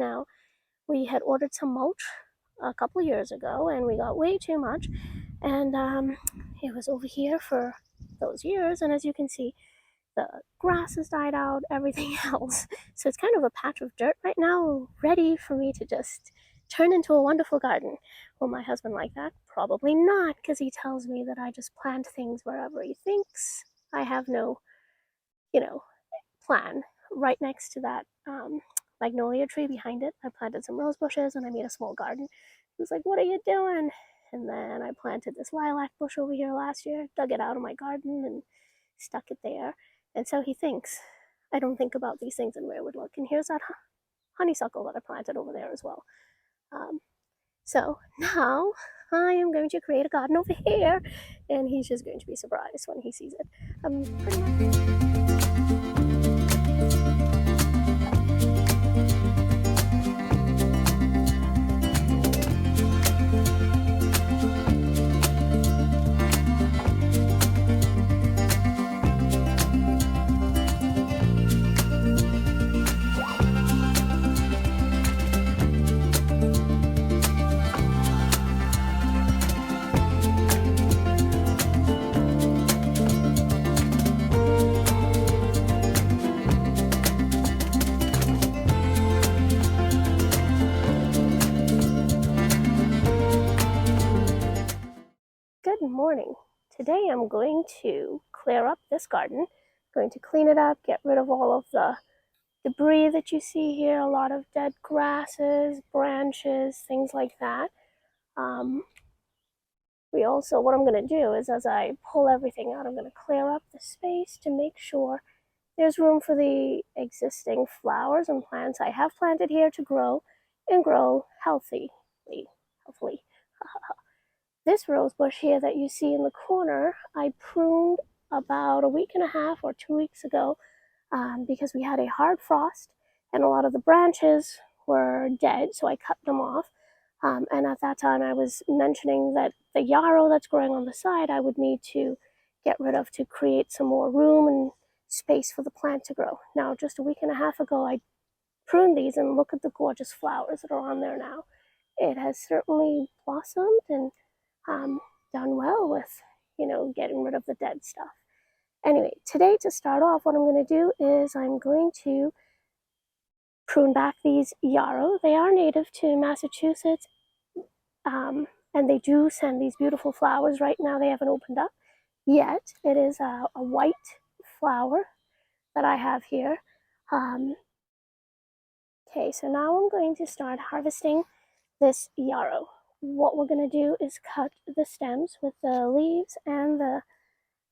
Now, we had ordered some mulch a couple years ago, and we got way too much, and it was over here for those years, and as you can see, the grass has died out, everything else. So it's kind of a patch of dirt right now, ready for me to just turn into a wonderful garden. Will my husband like that? Probably not, because he tells me that I just plant things wherever he thinks. I have no, plan. Right next to that magnolia tree behind it, I planted some rose bushes and I made a small garden. He was like, "What are you doing?" And then I planted this lilac bush over here last year, dug it out of my garden and stuck it there. And so he thinks. I don't think about these things and where it would look. And here's that honeysuckle that I planted over there as well. So now I am going to create a garden over here, and he's just going to be surprised when he sees it. Pretty much. Good morning. Today I'm going to clear up this garden. I'm going to clean it up, get rid of all of the debris that you see here, a lot of dead grasses, branches, things like that. What I'm going to do is as I pull everything out, I'm going to clear up the space to make sure there's room for the existing flowers and plants I have planted here to grow and grow healthily. This rose bush here that you see in the corner, I pruned about a week and a half or 2 weeks ago because we had a hard frost and a lot of the branches were dead, so I cut them off. And at that time, I was mentioning that the yarrow that's growing on the side, I would need to get rid of to create some more room and space for the plant to grow. Now, just a week and a half ago, I pruned these, and look at the gorgeous flowers that are on there now. It has certainly blossomed and done well with, getting rid of the dead stuff. Anyway, today to start off, what I'm going to do is I'm going to prune back these yarrow. They are native to Massachusetts, and they do send these beautiful flowers. Right now they haven't opened up yet. It is a white flower that I have here. Okay, so now I'm going to start harvesting this yarrow. What we're going to do is cut the stems with the leaves and the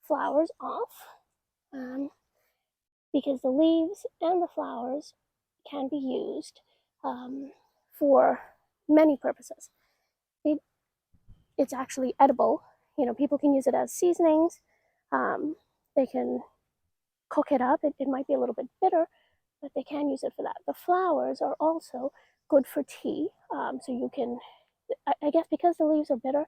flowers off, because the leaves and the flowers can be used for many purposes. It's actually edible. People can use it as seasonings. They can cook it up. It might be a little bit bitter, but they can use it for that. The flowers are also good for tea. So you can, I guess because the leaves are bitter,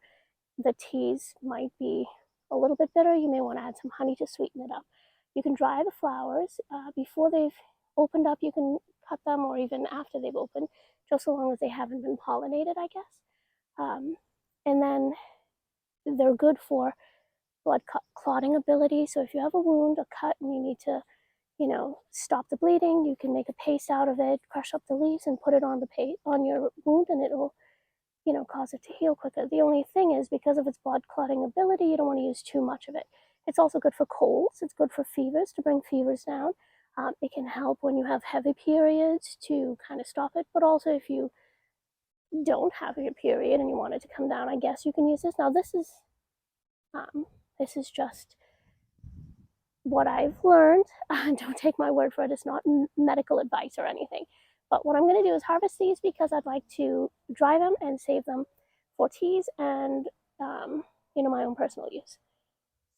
the teas might be a little bit bitter. You may want to add some honey to sweeten it up. You can dry the flowers before they've opened up. You can cut them, or even after they've opened, just so long as they haven't been pollinated, I guess. And then they're good for blood clotting ability. So if you have a wound, a cut, and you need to, stop the bleeding, you can make a paste out of it, crush up the leaves, and put it on on your wound, and it'll, cause it to heal quicker. The only thing is, because of its blood clotting ability, you don't want to use too much of it. It's also good for colds. It's good for fevers, to bring fevers down. It can help when you have heavy periods to kind of stop it, but also if you don't have your period and you want it to come down, I guess you can use this. Now, this is just what I've learned. Don't take my word for it. It's not medical advice or anything. But what I'm going to do is harvest these because I'd like to dry them and save them for teas and, my own personal use.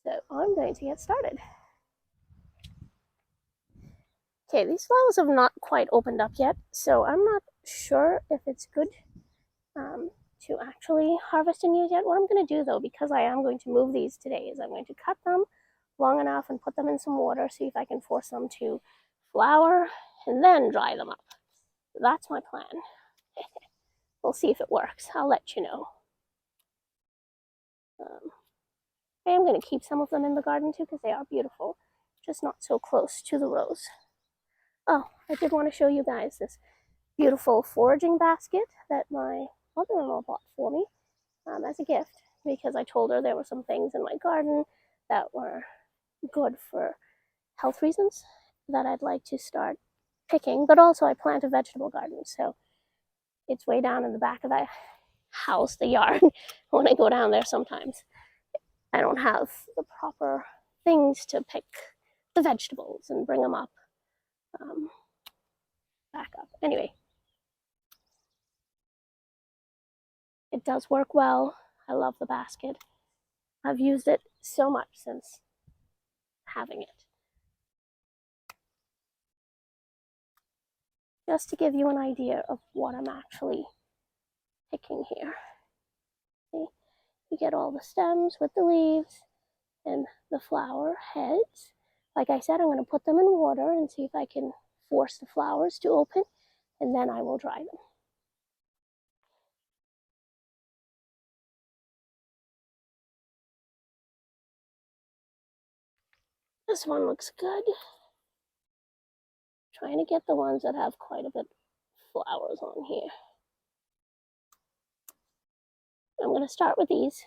So I'm going to get started. Okay, these flowers have not quite opened up yet, so I'm not sure if it's good to actually harvest and use yet. What I'm going to do, though, because I am going to move these today, is I'm going to cut them long enough and put them in some water, see if I can force them to flower, and then dry them up. That's my plan. We'll see if it works. I'll let you know. I am going to keep some of them in the garden too because they are beautiful, just not so close to the rose. Oh, I did want to show you guys this beautiful foraging basket that my mother-in-law bought for me as a gift because I told her there were some things in my garden that were good for health reasons that I'd like to start picking, but also I plant a vegetable garden, so it's way down in the back of the house, the yard. When I go down there sometimes, I don't have the proper things to pick the vegetables and bring them up, back up. Anyway, it does work well. I love the basket. I've used it so much since having it. Just to give you an idea of what I'm actually picking here. See, you get all the stems with the leaves and the flower heads. Like I said, I'm going to put them in water and see if I can force the flowers to open, and then I will dry them. This one looks good. Trying to get the ones that have quite a bit of flowers on here. I'm going to start with these.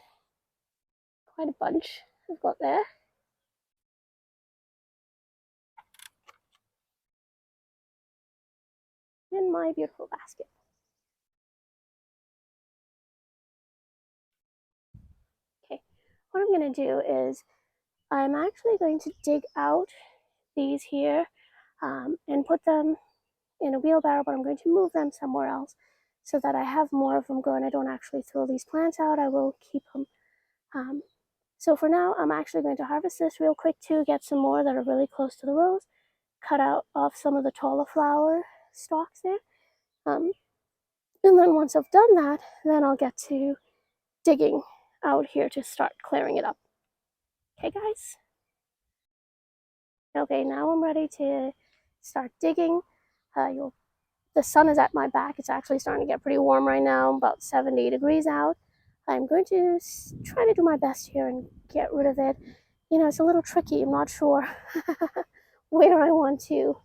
Quite a bunch I've got there. In my beautiful basket. Okay, what I'm going to do is I'm actually going to dig out these here and put them in a wheelbarrow, but I'm going to move them somewhere else so that I have more of them growing. I don't actually throw these plants out. I will keep them. So for now, I'm actually going to harvest this real quick too, get some more that are really close to the rose, cut out off some of the taller flower stalks there. And then once I've done that, then I'll get to digging out here to start clearing it up. Okay, guys? Okay, now I'm ready to start digging. The sun is at my back. It's actually starting to get pretty warm right now, about 70 degrees out. I'm going to try to do my best here and get rid of it. You know, it's a little tricky. I'm not sure where I want to,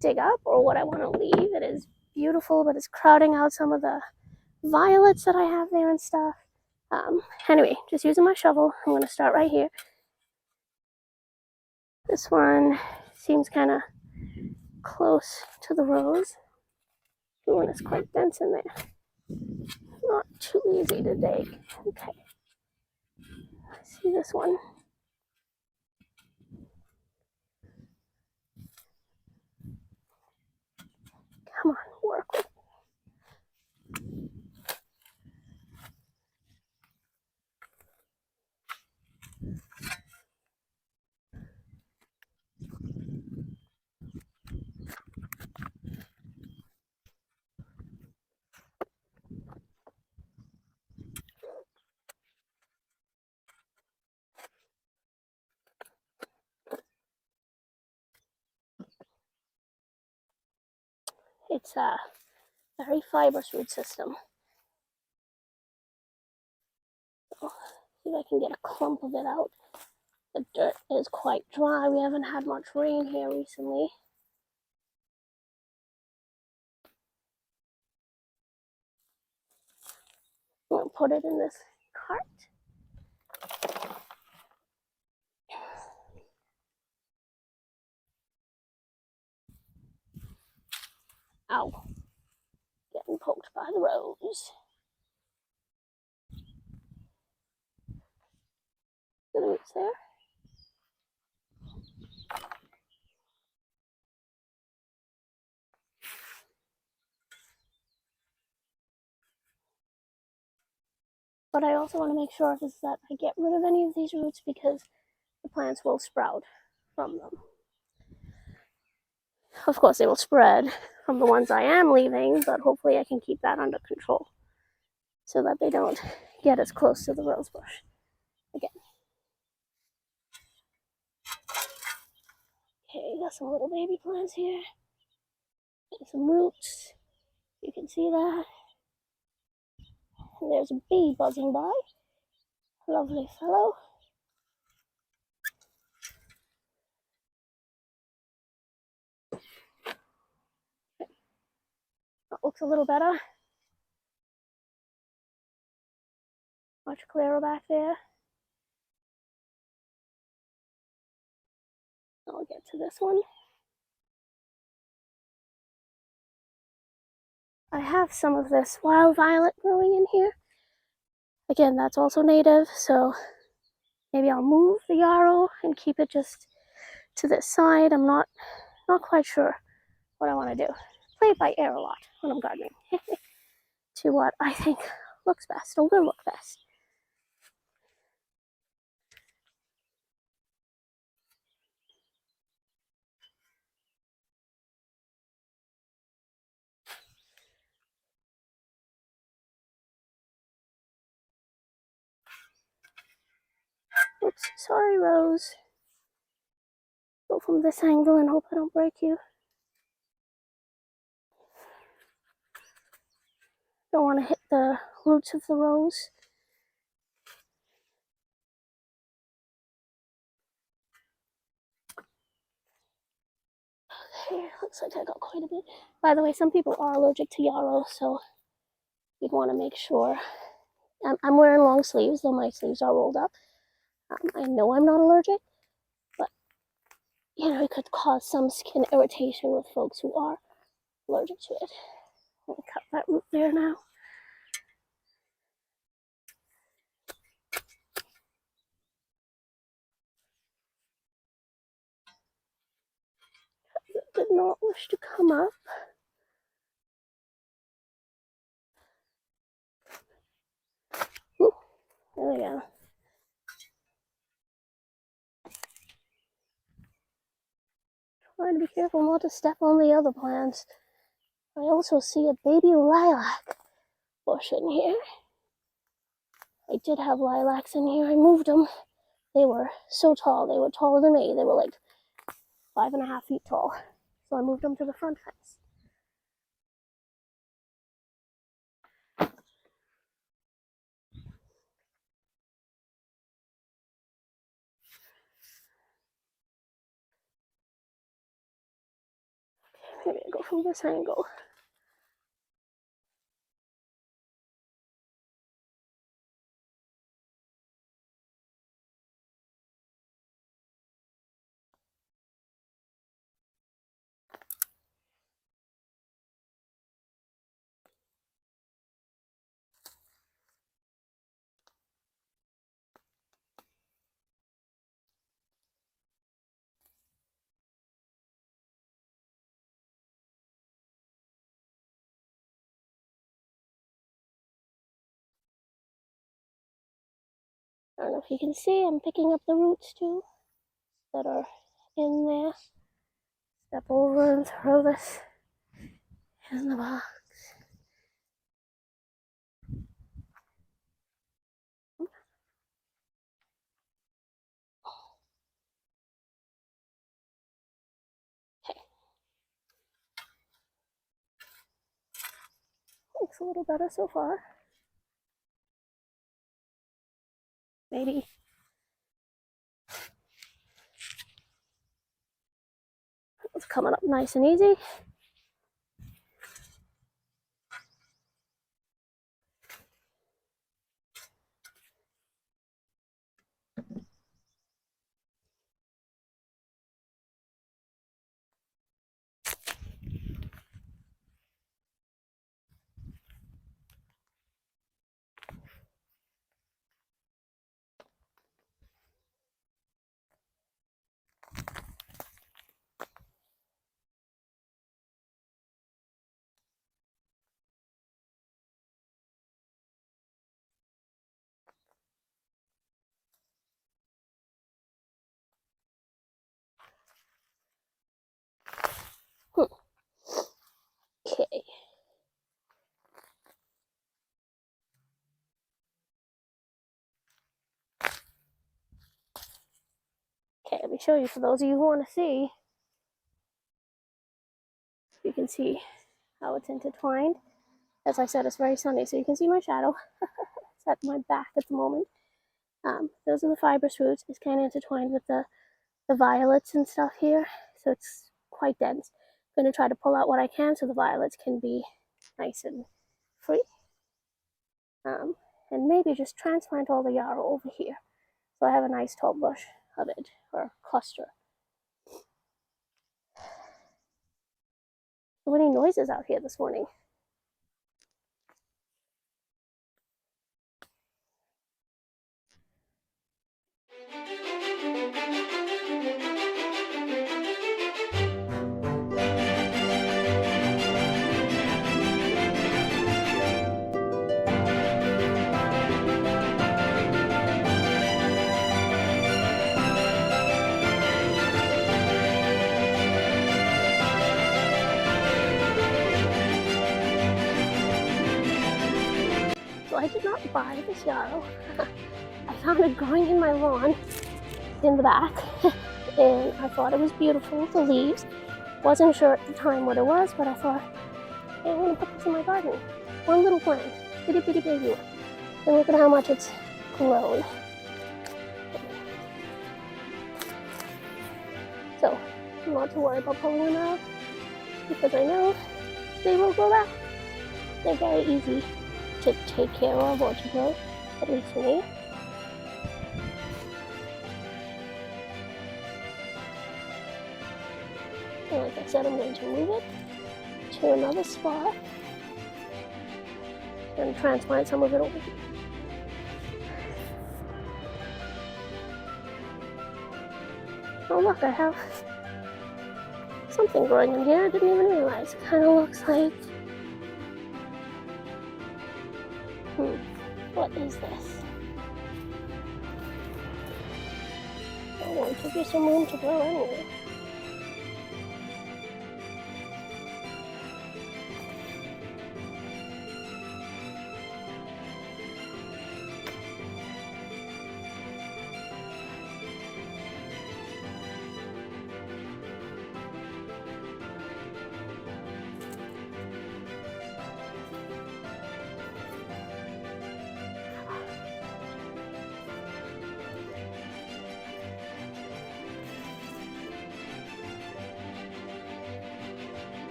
dig up or what I want to leave. It is beautiful, but it's crowding out some of the violets that I have there and stuff. Anyway, just using my shovel. I'm going to start right here. This one seems kind of close to the rose. The one is quite dense in there. Not too easy to dig. Okay. See this one. Come on, work with it. It's a very fibrous root system. So, see if I can get a clump of it out. The dirt is quite dry. We haven't had much rain here recently. I'm going to put it in this cart. Ow. Getting poked by the rose. The roots there. But I also want to make sure is that I get rid of any of these roots because the plants will sprout from them. Of course, they will spread from the ones I am leaving, but hopefully I can keep that under control so that they don't get as close to the rose bush again. Okay, got some little baby plants here. Some roots. You can see that. And there's a bee buzzing by. Lovely fellow. That looks a little better. Much clearer back there. I'll get to this one. I have some of this wild violet growing in here. Again, that's also native, so maybe I'll move the yarrow and keep it just to this side. I'm not quite sure what I want to do. Play it by ear a lot when I'm gardening. To what I think looks best or will look best. Oops, sorry, Rose. Go from this angle and hope I don't break you. Don't want to hit the roots of the rose. Okay, looks like I got quite a bit. By the way, some people are allergic to yarrow, so you'd want to make sure. I'm wearing long sleeves, though my sleeves are rolled up. I know I'm not allergic, but you know, it could cause some skin irritation with folks who are allergic to it. I'm gonna cut that root there now. Did not wish to come up. Ooh, there we go. Trying to be careful not to step on the other plants. I also see a baby lilac bush in here. I did have lilacs in here. I moved them. They were so tall. They were taller than me. They were like 5.5 feet tall. So I moved them to the front fence. Maybe I go from this angle. I don't know if you can see, I'm picking up the roots too that are in there. Step over and throw this in the box. Okay. Looks a little better so far. Maybe. It's coming up nice and easy. Okay. Okay, let me show you for those of you who want to see. You can see how it's intertwined. As I said, it's very sunny, so you can see my shadow. It's at my back at the moment. Those are the fibrous roots. It's kind of intertwined with the violets and stuff here, so it's quite dense. I'm going to try to pull out what I can so the violets can be nice and free. And maybe just transplant all the yarrow over here, so I have a nice tall bush of it, or cluster. So any noises out here this morning? I did not buy this yarrow. I found it growing in my lawn in the back, and I thought it was beautiful, the leaves. Wasn't sure at the time what it was, but I thought, hey, I'm going to put this in my garden. One little plant, itty bitty baby one. And look at how much it's grown. So, not to worry about pulling them out, because I know they will grow back. They're very easy to take care of or to grow, at least for me. And like I said, I'm going to move it to another spot and transplant some of it over here. Oh look, I have something growing in here I didn't even realize. It kind of looks like... what is this? I want to give you some room to grow anyway.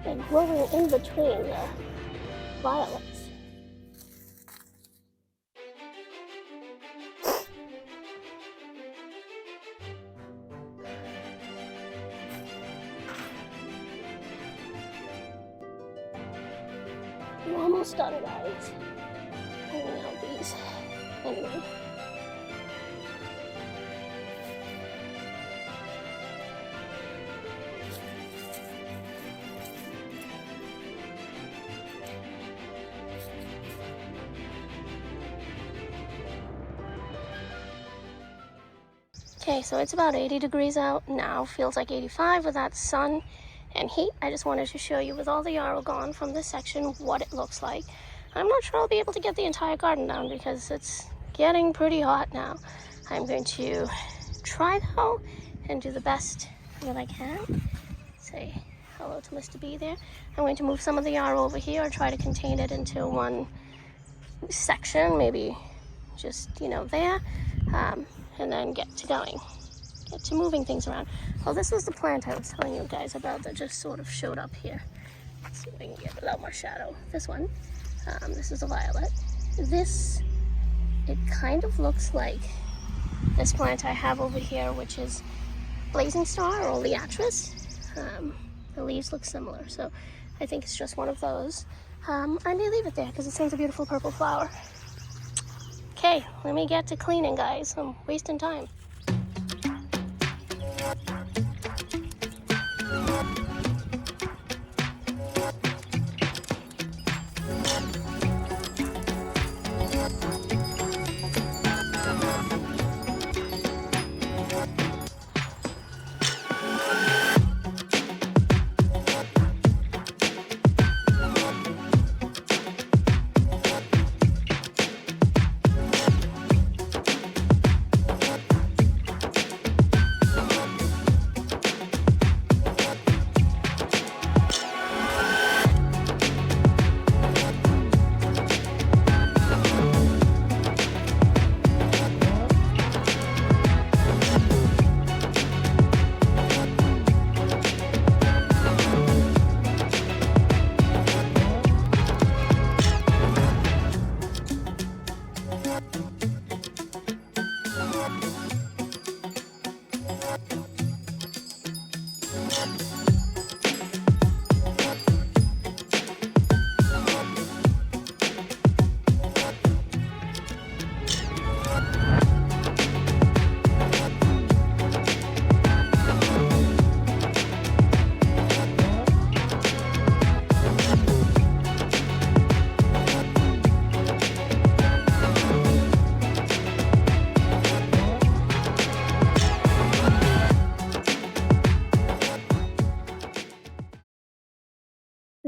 And growing in between the violets. I'm almost done, guys. Pulling out these anyway. Okay, so it's about 80 degrees out now. Feels like 85 with that sun and heat. I just wanted to show you with all the yarrow gone from this section what it looks like. I'm not sure I'll be able to get the entire garden down because it's getting pretty hot now. I'm going to try though and do the best that I can. Say hello to Mr. B there. I'm going to move some of the yarrow over here or try to contain it into one section, maybe just, there. And then get to moving things around. Oh, this was the plant I was telling you guys about that just sort of showed up here. Let's see if we can get a little more shadow. This one, this is a violet. This, it kind of looks like this plant I have over here, which is Blazing Star or Liatris. The leaves look similar, so I think it's just one of those. I may leave it there because it sends a beautiful purple flower. Okay, let me get to cleaning, guys. I'm wasting time.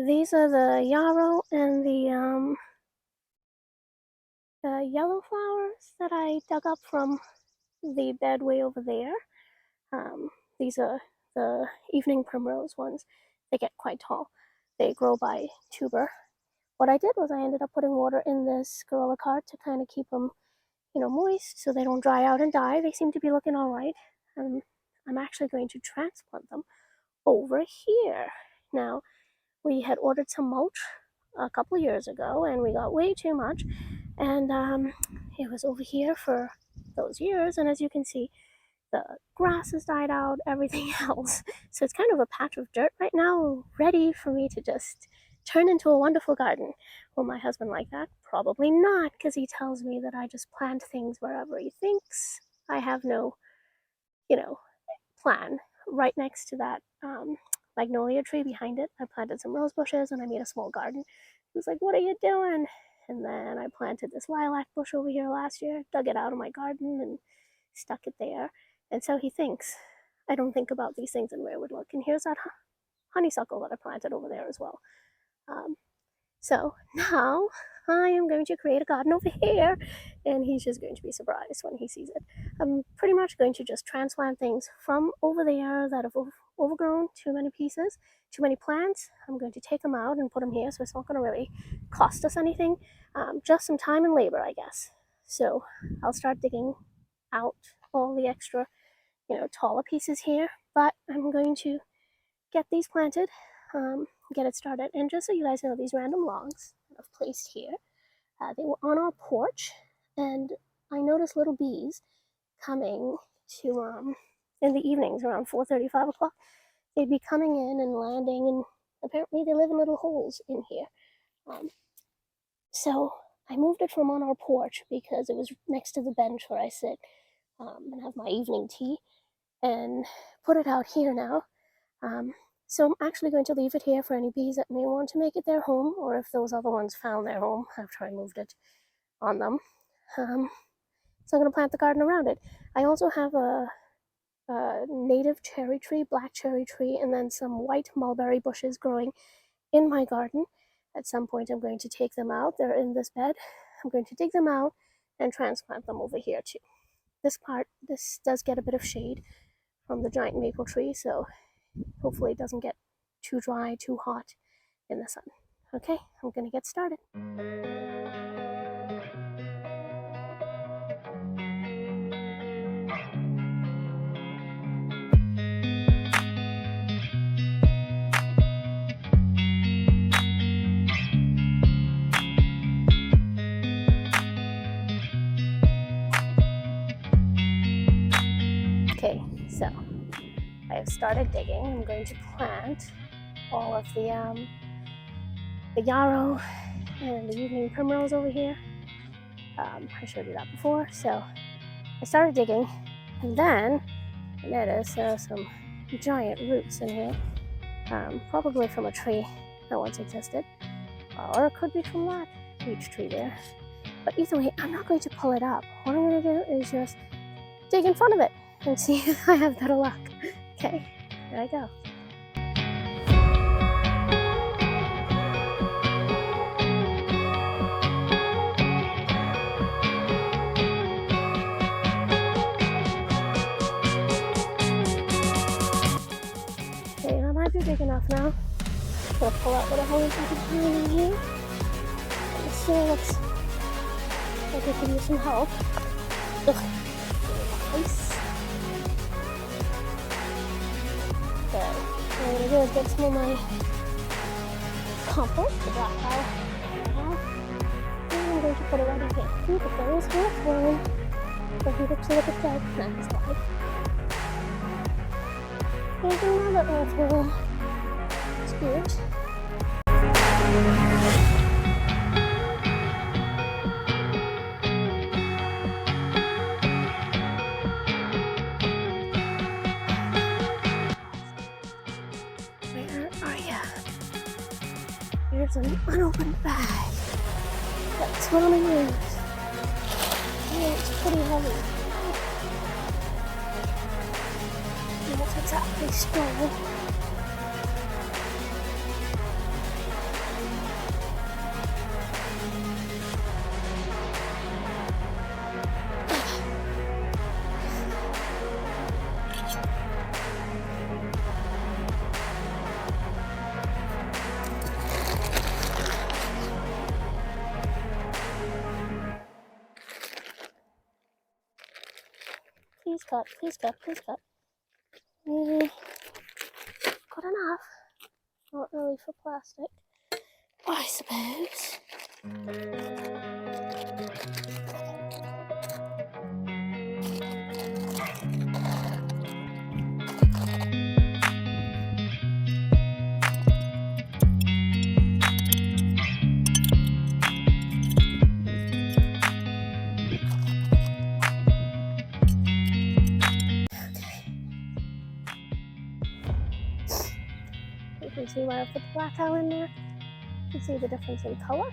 These are the yarrow and the yellow flowers that I dug up from the bed way over there. These are the evening primrose ones. They get quite tall. They grow by tuber. What I did was I ended up putting water in this gorilla cart to kind of keep them, moist so they don't dry out and die. They seem to be looking all right. I'm actually going to transplant them over here. Now, we had ordered some mulch a couple of years ago and we got way too much, and it was over here for those years, and as you can see, the grass has died out, everything else. So it's kind of a patch of dirt right now, ready for me to just turn into a wonderful garden. Will my husband like that? Probably not, because he tells me that I just plant things wherever he thinks. I have no, plan. Right next to that magnolia tree behind it, I planted some rose bushes and I made a small garden. He was like, "What are you doing?" And then I planted this lilac bush over here last year, dug it out of my garden and stuck it there. And so he thinks I don't think about these things and where it would look. And here's that honeysuckle that I planted over there as well. So now I am going to create a garden over here, and he's just going to be surprised when he sees it. I'm pretty much going to just transplant things from over there that have overgrown too many pieces, too many plants. I'm going to take them out and put them here, so it's not going to really cost us anything. Just some time and labor, I guess. So I'll start digging out all the extra, taller pieces here, but I'm going to get these planted, get it started. And just so you guys know, these random logs that I've placed here, they were on our porch, and I noticed little bees coming to, in the evenings around 4:30, 5 o'clock. They'd be coming in and landing, and apparently they live in little holes in here. So I moved it from on our porch because it was next to the bench where I sit and have my evening tea, and put it out here now. So I'm actually going to leave it here for any bees that may want to make it their home, or if those other ones found their home after I moved it on them. So I'm going to plant the garden around it. I also have a native cherry tree, black cherry tree, and then some white mulberry bushes growing in my garden. At some point I'm going to take them out. They're in this bed. I'm going to dig them out and transplant them over here too. This does get a bit of shade from the giant maple tree, so hopefully it doesn't get too dry, too hot in the sun. Okay, I'm gonna get started. Okay, so I have started digging. I'm going to plant all of the yarrow and the evening primrose over here. I showed you that before. So I started digging, and then I noticed there are some giant roots in here, probably from a tree that once existed, or it could be from that beech tree there. But either way, I'm not going to pull it up. What I'm going to do is just dig in front of it and see if I have better luck. Okay, here I go. Okay, that might be big enough now. I'm gonna pull out whatever we can find in here. It still looks like it could use some help. Ugh. Nice. Okay, what I'm gonna do is get some of my compost, the black pile, and I'm going to put it right in here. See, the things are flowing. So he looks a little bit dead. No, he's alive. There's another earthworm. It's cute. Where are ya? Here's an unopened bag. That's what I'm gonna use. Oh, it's pretty heavy. Not exactly strong. cut, please cut, please cut. Good enough. Not really for plastic, I suppose. You can see where I put the black tile in there. You can see the difference in color.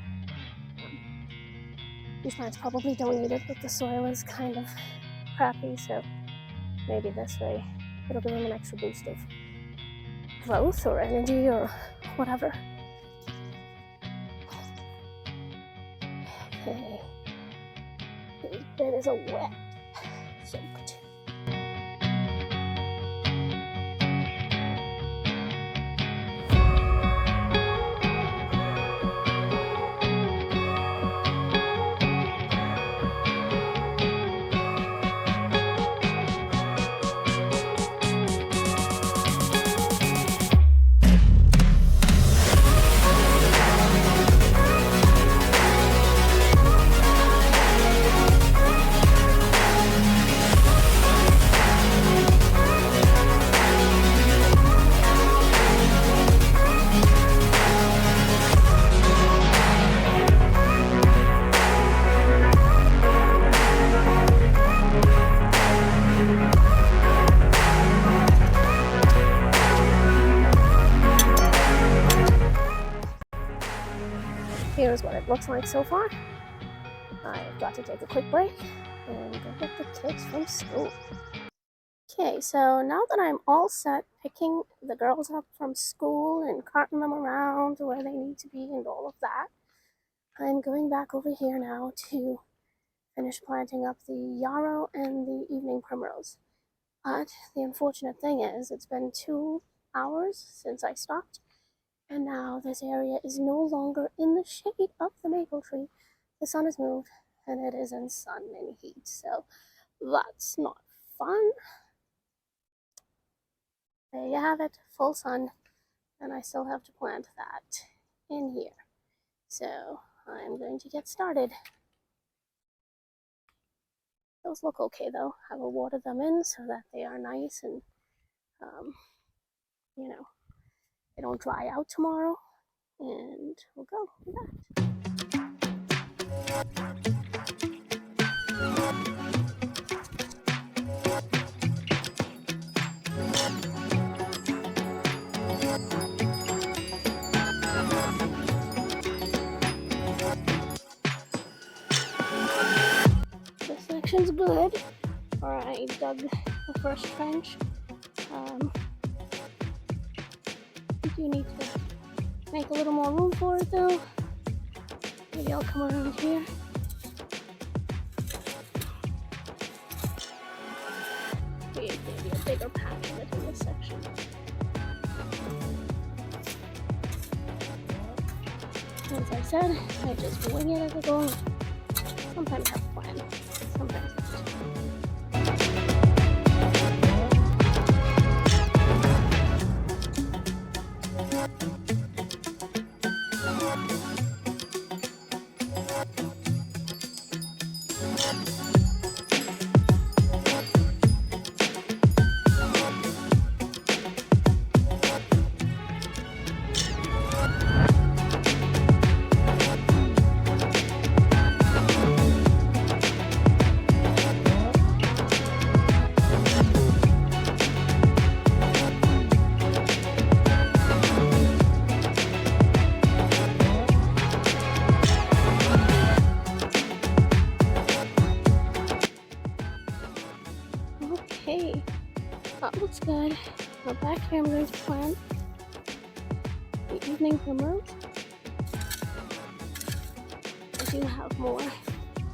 These plants probably don't need it, but the soil is kind of crappy, so maybe this way it'll give them an extra boost of growth or energy or whatever. Okay. This bed is a wet, soaked. Here's what it looks like so far. I've got to take a quick break and go get the kids from school. Okay, so now that I'm all set picking the girls up from school and carting them around to where they need to be and all of that, I'm going back over here now to finish planting up the yarrow and the evening primrose. But the unfortunate thing is it's been 2 hours since I stopped, and now this area is no longer in the shade of the maple tree. The sun has moved and it is in sun and heat, so that's not fun. There you have it, full sun, and I still have to plant that in here. So I'm going to get started. Those look okay though. I will water them in so that they are nice and, you know, they don't dry out tomorrow, and we'll go with that. This section's good. I dug the first trench. I do need to make a little more room for it though. Maybe I'll come around here. Create maybe a bigger patch of it in this section. As I said, I just wing it as I go. Sometimes have a plan, sometimes not. Okay, that looks good. Now back here I'm going to plant the evening primrose. I do have more to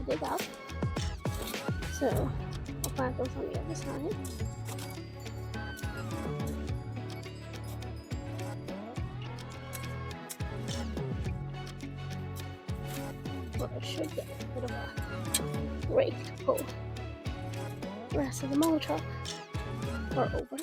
dig up, so I'll plant those on the other side. But I should get a bit of a rake to pull rest of the mulch up or over.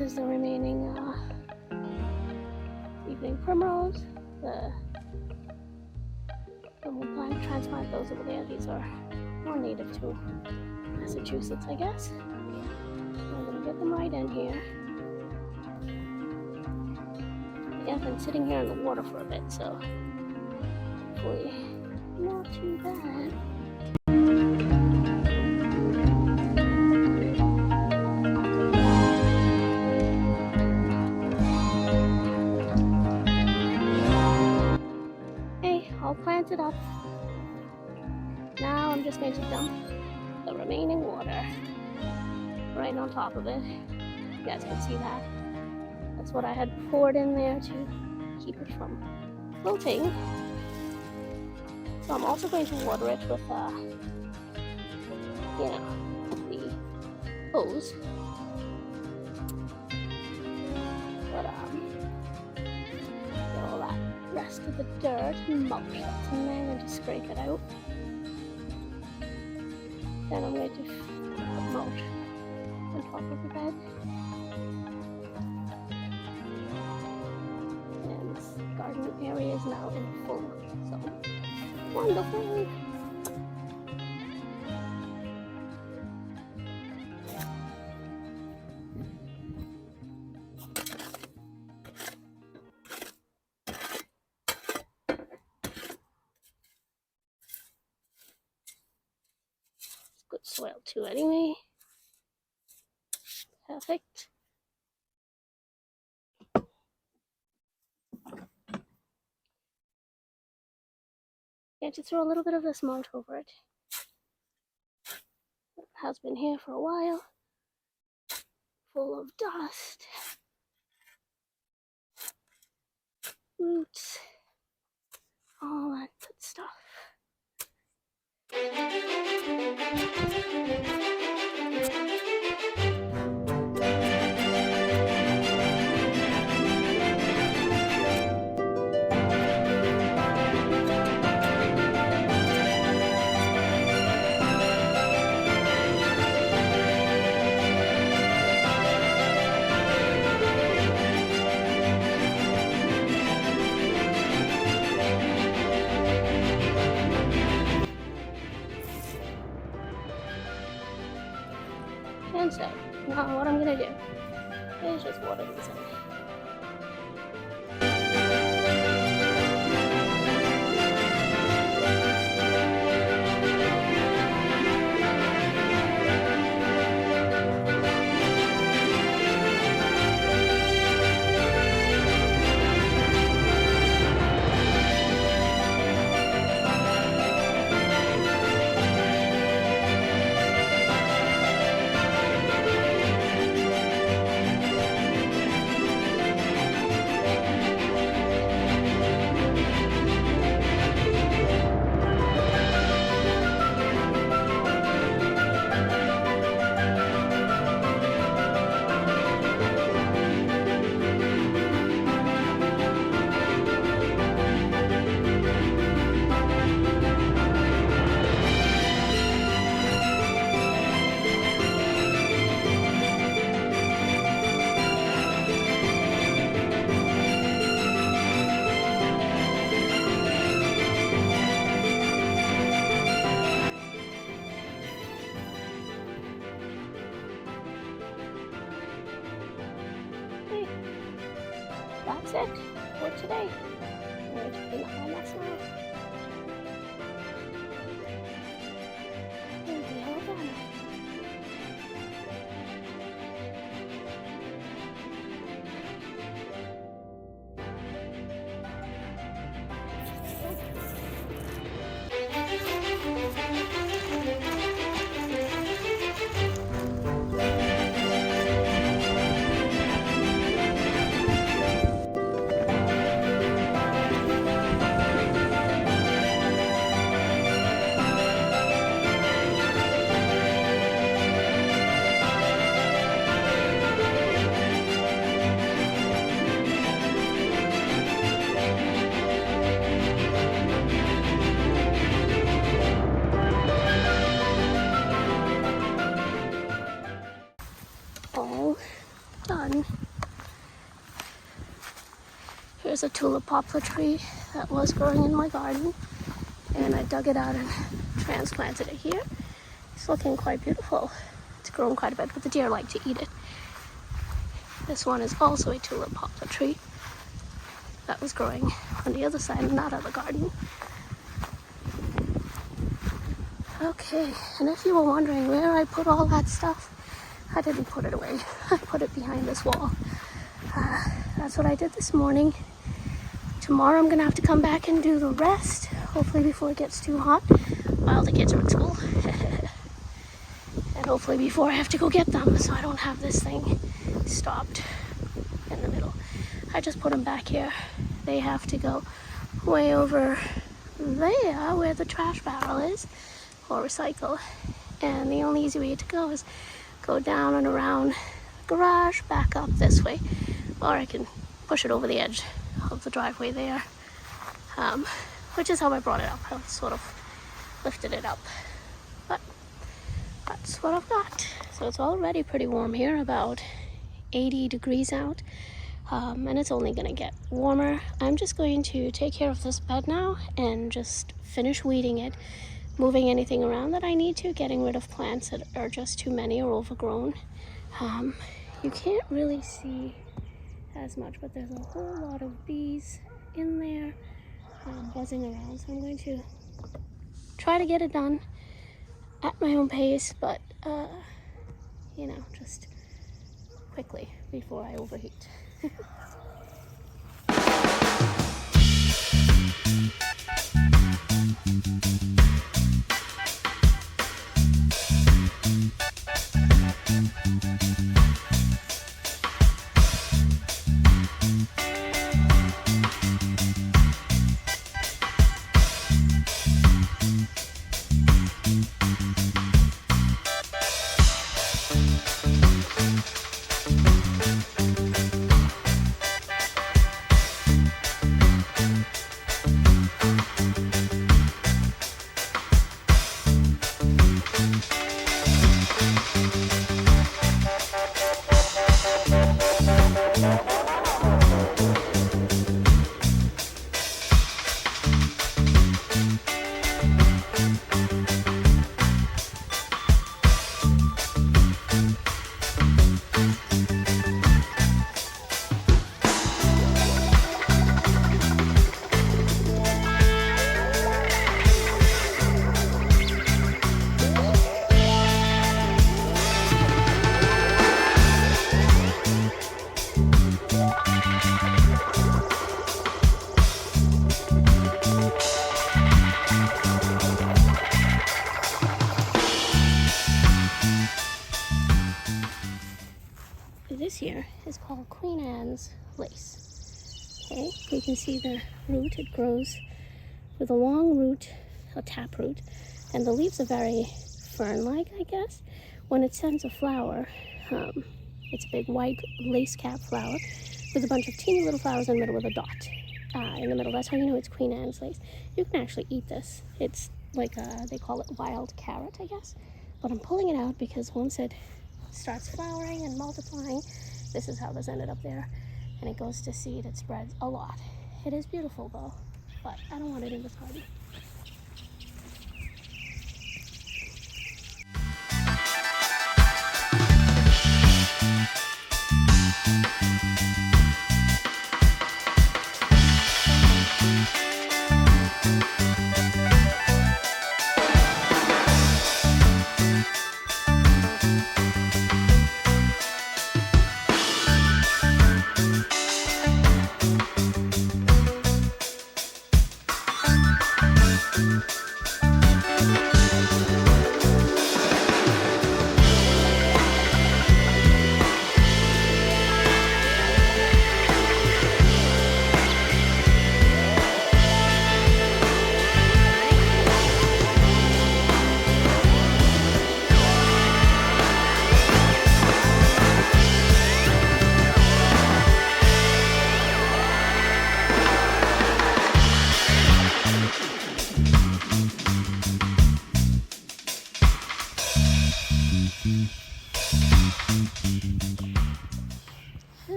Is the remaining evening primrose. We'll plan to transplant those over there. These are more native to Massachusetts, I guess. I'm gonna get them right in here. Yeah, I've been sitting here in the water for a bit, so hopefully not too bad. All planted up. Now I'm just going to dump the remaining water right on top of it. You guys can see that. That's what I had poured in there to keep it from floating. So I'm also going to water it with, the hose. But all that rest of the dirt and mulch that's in there, I'm going to scrape it out. Then I'm going to put mulch on top of the bed. And this garden area is now in full, so wonderful. Good soil too anyway. Perfect. Yeah, just throw a little bit of this mulch over it. It has been here for a while. Full of dust. Roots. All that good stuff. And so, now what I'm gonna do is just water these in. That's it for today. I'm going to clean up my mess now. And be all done. Here's a tulip poplar tree that was growing in my garden, and I dug it out and transplanted it here. It's looking quite beautiful. It's grown quite a bit, but the deer like to eat it. This one is also a tulip poplar tree that was growing on the other side in that other garden. Okay, and if you were wondering where I put all that stuff, I didn't put it away. I put it behind this wall. That's what I did this morning. Tomorrow I'm gonna have to come back and do the rest, hopefully before it gets too hot while the kids are at school. And hopefully before I have to go get them, so I don't have this thing stopped in the middle. I just put them back here. They have to go way over there where the trash barrel is, or recycle. And the only easy way to go is go down and around the garage, back up this way, or I can push it over the edge of the driveway there, which is how I brought it up. I sort of lifted it up, but that's what I've got. So it's already pretty warm here, about 80 degrees out, and it's only gonna get warmer. I'm just going to take care of this bed now and just finish weeding it, moving anything around that I need to, getting rid of plants that are just too many or overgrown. You can't really see as much, but there's a whole lot of bees in there buzzing around, so I'm going to try to get it done at my own pace, but you know, just quickly before I overheat. This here is called Queen Anne's lace. Okay, you can see the root. It grows with a long root, a tap root, and the leaves are very fern-like, I guess. When it sends a flower, it's a big white lace cap flower with a bunch of teeny little flowers in the middle with a dot in the middle. That's how you know it's Queen Anne's lace. You can actually eat this. It's like they call it wild carrot, I guess. But I'm pulling it out because once it starts flowering and multiplying, this is how this ended up there, and it goes to seed. It spreads a lot. It is beautiful though, but I don't want it in this garden.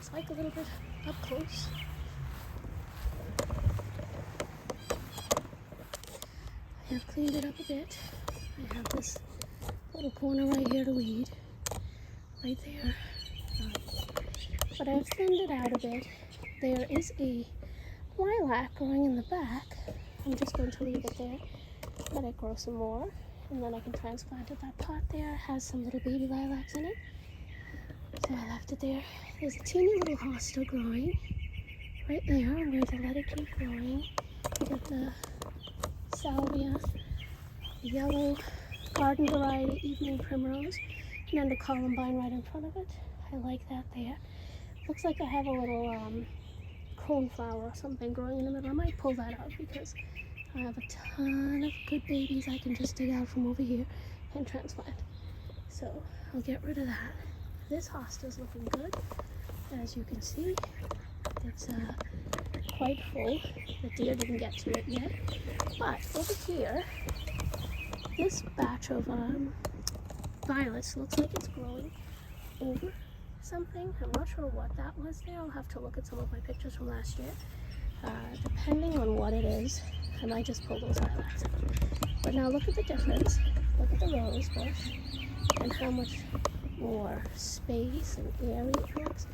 looks like a little bit up close. I have cleaned it up a bit. I have this little corner right here to weed, right there. But I've thinned it out a bit. There is a lilac growing in the back. I'm just going to leave it there, let it grow some more, and then I can transplant it. That pot there has some little baby lilacs in it, so I left it there. There's a teeny little hosta growing right there. I'm going to let it keep growing. You get the salvia, the yellow garden variety evening primrose, and then the columbine right in front of it. I like that there. Looks like I have a little coneflower or something growing in the middle. I might pull that out because I have a ton of good babies I can just dig out from over here and transplant. So I'll get rid of that. This hosta's looking good. As you can see, it's quite full. The deer didn't get to it yet. But over here, this batch of violets looks like it's growing over something. I'm not sure what that was there. I'll have to look at some of my pictures from last year. Depending on what it is, I might just pull those lilacs out. But now look at the difference. Look at the rose bush and how much more space and airy it looks.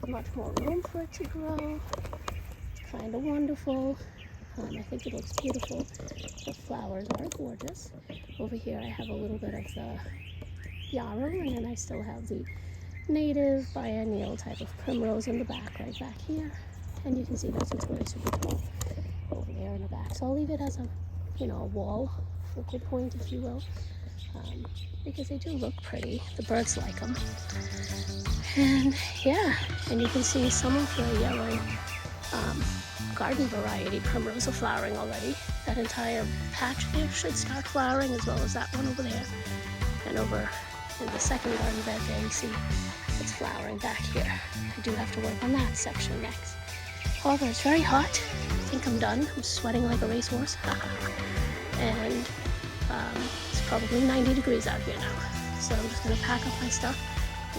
There's much more room for it to grow. It's kind of wonderful. I think it looks beautiful. The flowers are gorgeous. Over here I have a little bit of the yarrow, and then I still have the native biennial type of primrose in the back, right back here. And you can see that's really super tall over there in the back. So I'll leave it as a, a wall focal point, if you will, because they do look pretty. The birds like them. And yeah, and you can see some of the yellow garden variety primrose are flowering already. That entire patch there should start flowering, as well as that one over there. And over in the second garden bed there, you see it's flowering back here. I do have to work on that section next. However, it's very hot. I think I'm done. I'm sweating like a racehorse. And it's probably 90 degrees out here now. So I'm just going to pack up my stuff,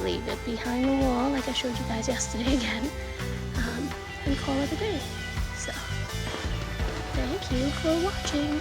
leave it behind the wall like I showed you guys yesterday again, and call it a day. So, thank you for watching.